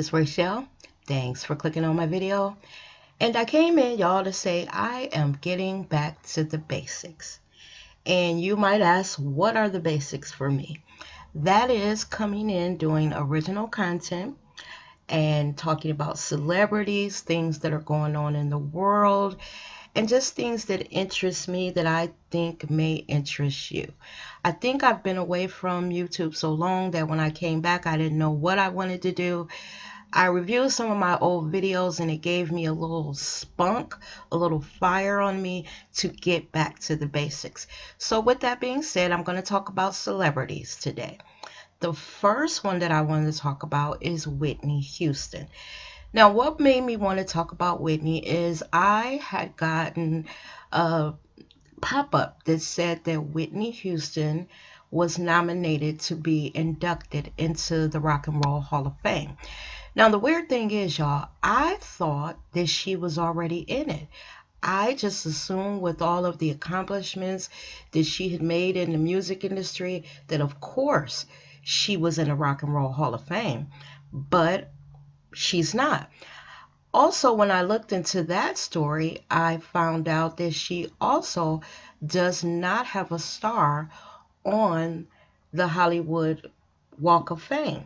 is Rachel. Thanks for clicking on my video. And I came in, y'all, to say I am getting back to the basics. And you might ask, what are the basics for me? That is coming in, doing original content and talking about celebrities, things that are going on in the world, and just things that interest me that I think may interest you. I think I've been away from YouTube so long that when I came back, I didn't know what I wanted to do. I reviewed some of my old videos and it gave me a little spunk, a little fire on me to get back to the basics. So with that being said, I'm going to talk about celebrities today. The first one that I wanted to talk about is Whitney Houston. Now, what made me want to talk about Whitney is I had gotten a pop-up that said that Whitney Houston was nominated to be inducted into the Rock and Roll Hall of Fame. Now, the weird thing is, y'all, I thought that she was already in it. I just assumed with all of the accomplishments that she had made in the music industry that, of course, she was in the Rock and Roll Hall of Fame. But she's not. Also, when I looked into that story, I found out that she also does not have a star on the Hollywood Walk of Fame.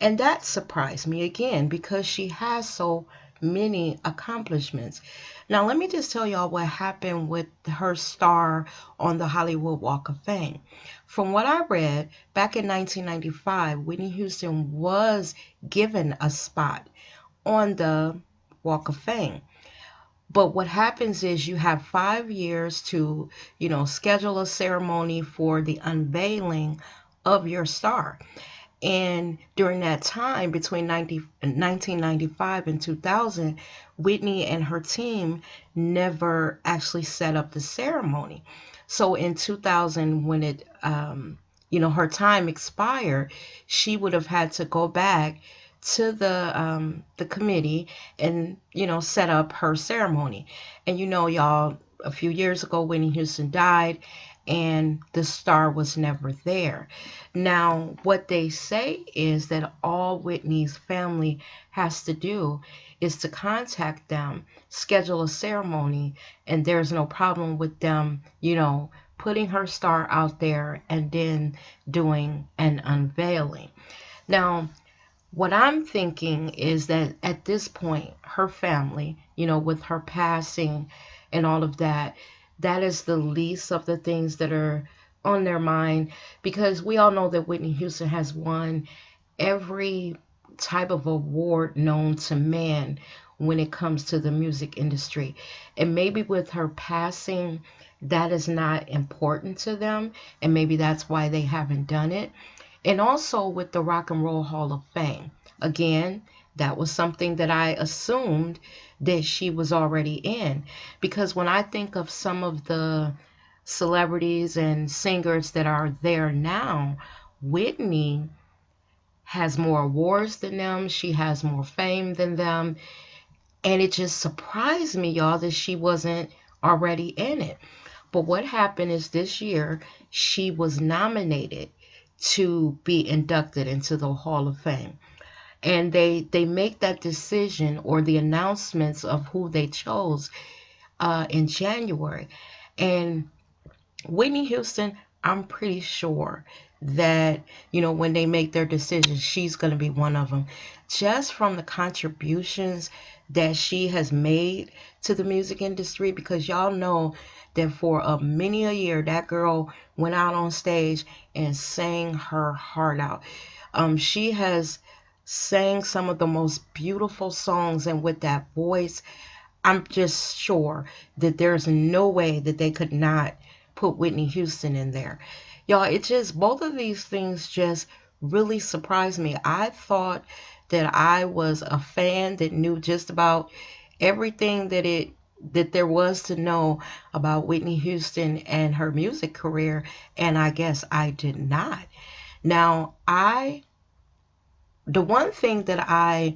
And that surprised me again because she has so many accomplishments. Now, let me just tell y'all what happened with her star on the Hollywood Walk of Fame. From what I read, back in 1995, Whitney Houston was given a spot on the Walk of Fame. But what happens is you have 5 years to, schedule a ceremony for the unveiling of your star. And during that time, between 1995 and 2000, Whitney and her team never actually set up the ceremony. So in 2000, when her time expired, she would have had to go back to the committee and set up her ceremony. And y'all, a few years ago, Whitney Houston died, and the star was never there. Now, what they say is that all Whitney's family has to do is to contact them, schedule a ceremony, and there's no problem with them, putting her star out there and then doing an unveiling. Now, what I'm thinking is that at this point, her family, with her passing and all of that, that is the least of the things that are on their mind, because we all know that Whitney Houston has won every type of award known to man when it comes to the music industry. And maybe with her passing, that is not important to them, and maybe that's why they haven't done it. And also with the Rock and Roll Hall of Fame. Again, that was something that I assumed that she was already in. Because when I think of some of the celebrities and singers that are there now, Whitney has more awards than them. She has more fame than them. And it just surprised me, y'all, that she wasn't already in it. But what happened is this year, she was nominated to be inducted into the Hall of Fame. And they make that decision or the announcements of who they chose in January. And Whitney Houston, I'm pretty sure that, when they make their decisions, she's going to be one of them. Just from the contributions that she has made to the music industry, because y'all know that for many a year, that girl went out on stage and sang her heart out. She has sang some of the most beautiful songs, and with that voice, I'm just sure that there's no way that they could not put Whitney Houston in there. Y'all, it just, both of these things just really surprised me. I thought that I was a fan that knew just about everything that there was to know about Whitney Houston and her music career, and I guess I did not. Now, the one thing that I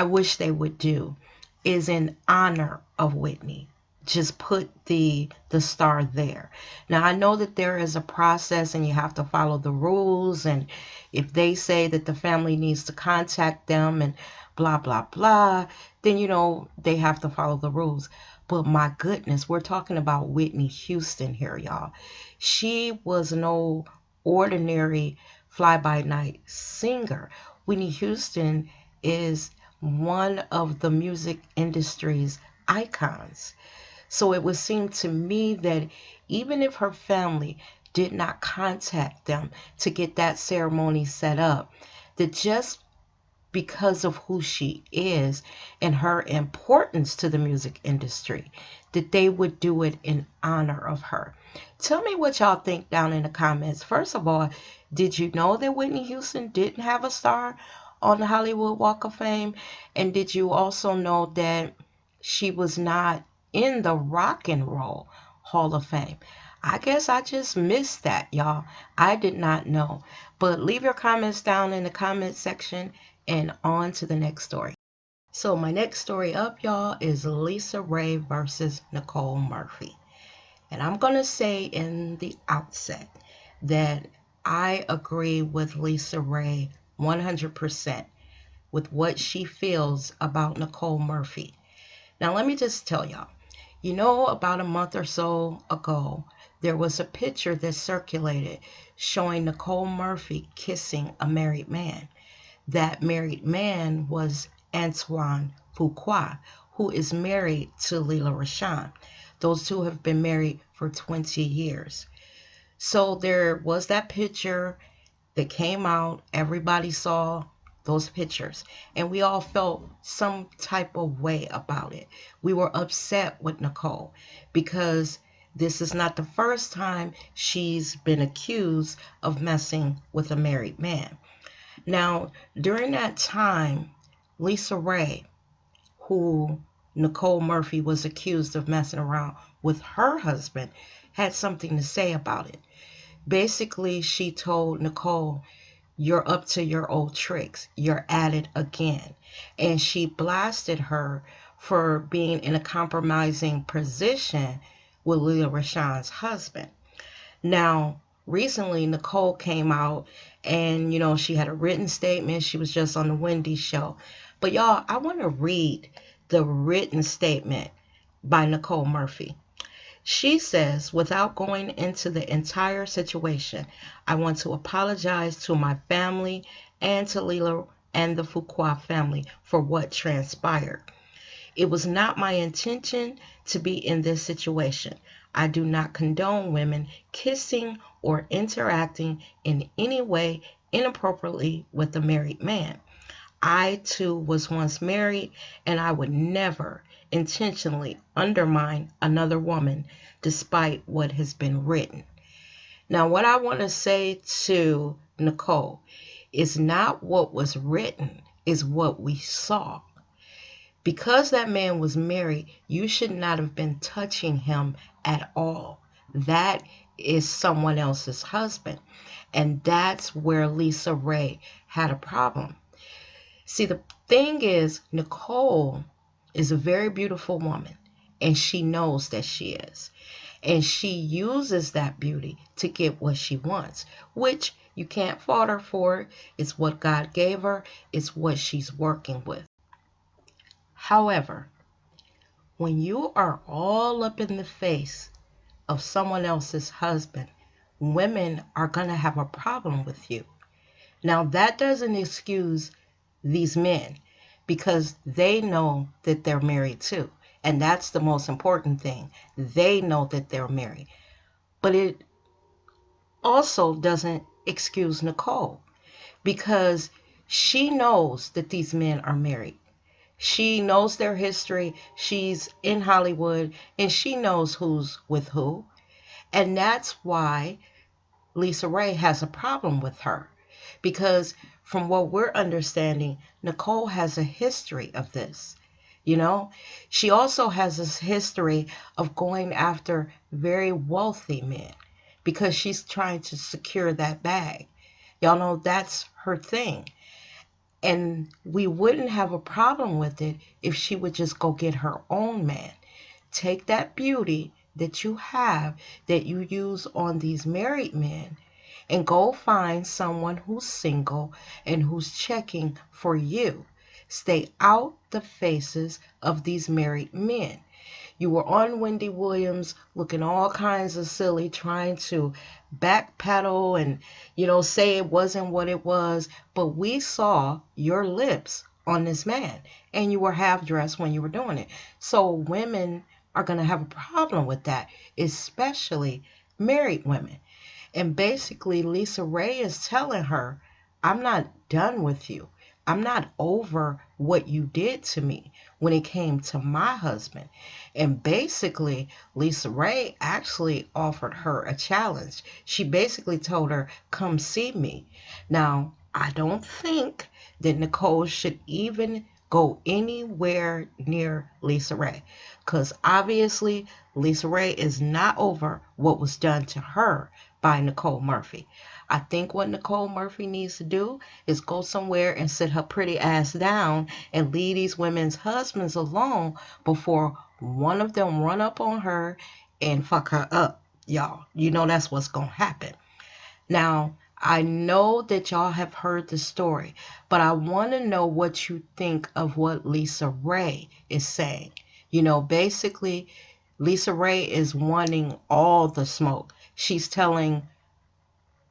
wish they would do is in honor of Whitney. just put the star there. Now I know that there is a process and you have to follow the rules, and if they say that the family needs to contact them and blah blah blah, then they have to follow the rules. But my goodness, we're talking about Whitney Houston here, y'all. She was no ordinary fly by night singer. Whitney Houston is one of the music industry's icons. So it would seem to me that even if her family did not contact them to get that ceremony set up, that just because of who she is and her importance to the music industry, that they would do it in honor of her. Tell me what y'all think down in the comments. First of all, did you know that Whitney Houston didn't have a star on the Hollywood Walk of Fame? And did you also know that she was not in the Rock and Roll Hall of Fame? I guess I just missed that, y'all. I did not know. But leave your comments down in the comment section, and on to the next story. So my next story up, y'all, is Lisa Raye versus Nicole Murphy. And I'm going to say in the outset that I agree with Lisa Raye 100% with what she feels about Nicole Murphy. Now, let me just tell y'all, about a month or so ago, there was a picture that circulated showing Nicole Murphy kissing a married man. That married man was Antoine Fuqua, who is married to Lela Rochon. Those two have been married for 20 years. So there was that picture that came out. Everybody saw those pictures, and we all felt some type of way about it. We were upset with Nicole because this is not the first time she's been accused of messing with a married man. Now, during that time, Lisa Raye, who Nicole Murphy was accused of messing around with her husband, had something to say about it. Basically, she told Nicole, "You're up to your old tricks. You're at it again." And she blasted her for being in a compromising position with Lela Rochon's husband. Now, recently, Nicole came out and, she had a written statement. She was just on the Wendy show. But y'all, I want to read the written statement by Nicole Murphy. She says, "Without going into the entire situation, I want to apologize to my family and to Lela and the Fuqua family for what transpired. It was not my intention to be in this situation. I do not condone women kissing or interacting in any way inappropriately with a married man. I too was once married, and I would never intentionally undermine another woman despite what has been written." Now, what I want to say to Nicole is not what was written, is what we saw. Because that man was married, you should not have been touching him at all. That is someone else's husband. And that's where Lisa Raye had a problem. See, the thing is, Nicole is a very beautiful woman, and she knows that she is. And she uses that beauty to get what she wants, which you can't fault her for. It's what God gave her. It's what she's working with. However, when you are all up in the face of someone else's husband, women are going to have a problem with you. Now, that doesn't excuse these men because they know that they're married too. And that's the most important thing. They know that they're married. But it also doesn't excuse Nicole because she knows that these men are married. She knows their history. She's in Hollywood and she knows who's with who. And that's why Lisa Raye has a problem with her. Because from what we're understanding, Nicole has a history of this. She also has a history of going after very wealthy men because she's trying to secure that bag. Y'all know that's her thing. And we wouldn't have a problem with it if she would just go get her own man. Take that beauty that you have that you use on these married men and go find someone who's single and who's checking for you. Stay out the faces of these married men. You were on Wendy Williams looking all kinds of silly, trying to backpedal and, say it wasn't what it was. But we saw your lips on this man, and you were half dressed when you were doing it. So women are going to have a problem with that, especially married women. And basically, Lisa Raye is telling her, I'm not done with you. I'm not over what you did to me when it came to my husband. And basically, Lisa Raye actually offered her a challenge. She basically told her, come see me. Now, I don't think that Nicole should even go anywhere near Lisa Raye, because obviously Lisa Raye is not over what was done to her by Nicole Murphy. I think what Nicole Murphy needs to do is go somewhere and sit her pretty ass down and leave these women's husbands alone before one of them run up on her and fuck her up, y'all. You know that's what's gonna happen. Now, I know that y'all have heard the story, but I want to know what you think of what Lisa Raye is saying. Basically, Lisa Raye is wanting all the smoke. She's telling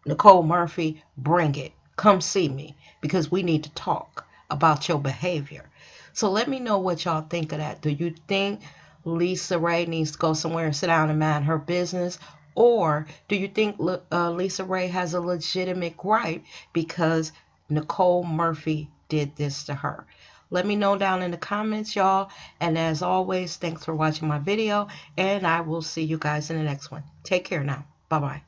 Nicole Murphy, bring it. Come see me because we need to talk about your behavior. So let me know what y'all think of that. Do you think Lisa Raye needs to go somewhere and sit down and mind her business? Or do you think Lisa Raye has a legitimate gripe because Nicole Murphy did this to her? Let me know down in the comments, y'all. And as always, thanks for watching my video. And I will see you guys in the next one. Take care now. Bye-bye.